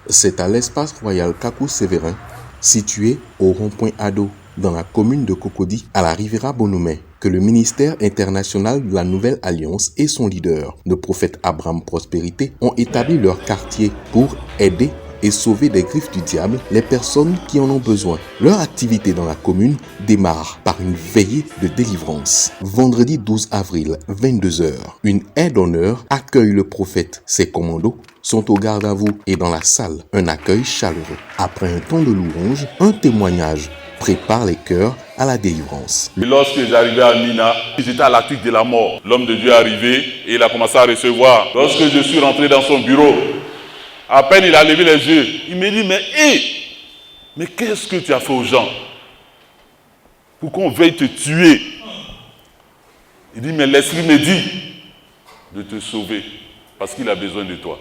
C'est à l'espace royal Kakou-Sévérin, situé au rond-point Ado, dans la commune de Cocody, à la Riviera Bonhomet, que le ministère international de la Nouvelle Alliance et son leader, le prophète Abraham Prospérité, ont établi leur quartier pour aider et sauver des griffes du diable les personnes qui en ont besoin. Leur activité dans la commune démarre par une veillée de délivrance. Vendredi 12 avril, 22h, une aide d'honneur accueille le prophète. Ses commandos sont au garde à vous et dans la salle, un accueil chaleureux. Après un temps de louange, un témoignage prépare les cœurs à la délivrance. Lorsque j'arrivais à Mina, j'étais à la tuque de la mort. L'homme de Dieu est arrivé et il a commencé à recevoir. Lorsque je suis rentré dans son bureau, à peine il a levé les yeux, il me dit, mais qu'est-ce que tu as fait aux gens pour qu'on veuille te tuer? Il dit, mais l'Esprit me dit de te sauver parce qu'il a besoin de toi.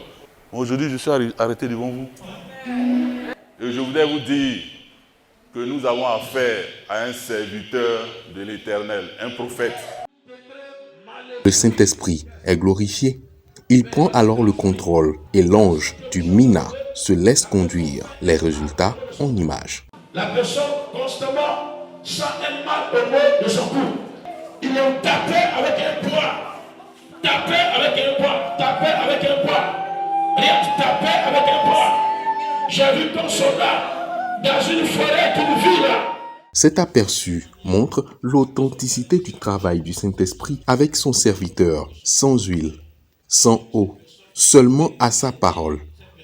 Aujourd'hui, je suis arrêté devant vous. Et je voudrais vous dire que nous avons affaire à un serviteur de l'Éternel, un prophète. Le Saint-Esprit est glorifié. Il prend alors le contrôle et l'ange du Mina se laisse conduire. Les résultats en images. La personne constamment sent un mal au niveau de son cou. Il est tapé avec un poids. Tapé avec un poids. Tapé avec un poids. Rien que tapé avec un poids. J'ai vu ton soldat dans une forêt qui vit là. Cet aperçu montre l'authenticité du travail du Saint-Esprit avec son serviteur, sans huile, sans eau, seulement à sa parole,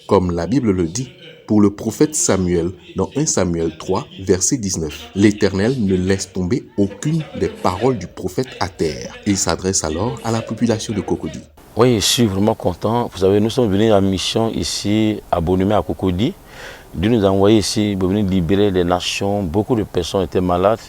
comme la Bible le dit pour le prophète Samuel dans 1 Samuel 3, verset 19. L'Éternel ne laisse tomber aucune des paroles du prophète à terre. Il s'adresse alors à la population de Cocody. Oui, je suis vraiment content. Vous savez, nous sommes venus en mission ici à Bonhomet à Cocody. Dieu nous a envoyé ici pour venir libérer les nations. Beaucoup de personnes étaient malades.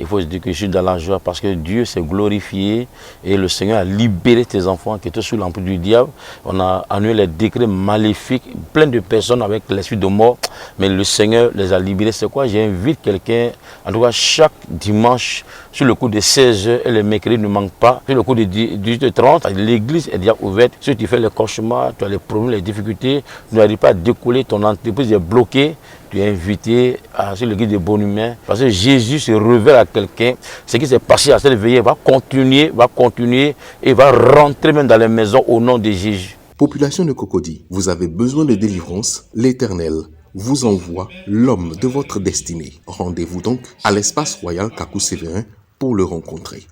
Il faut se dire que je suis dans la joie parce que Dieu s'est glorifié et le Seigneur a libéré tes enfants qui étaient sous l'emprise du diable. On a annulé les décrets maléfiques, plein de personnes avec l'esprit de mort, mais le Seigneur les a libérés. C'est quoi? J'invite quelqu'un, en tout cas chaque dimanche, sur le coup de 16h et le mercredi ne manque pas, sur le coup de 18h30, l'église est déjà ouverte. Si tu fais les cauchemars, tu as les problèmes, les difficultés, tu n'arrives pas à décoller, ton entreprise est bloquée. Tu es invité sur l'église de Bonhomet parce que Jésus se révèle à quelqu'un. Ce qui s'est passé à cette veillée va continuer et va rentrer même dans les maisons au nom de Jésus. Population de Cocody, vous avez besoin de délivrance, l'Éternel vous envoie l'homme de votre destinée. Rendez-vous donc à l'espace royal Kakou-Sévérin pour le rencontrer.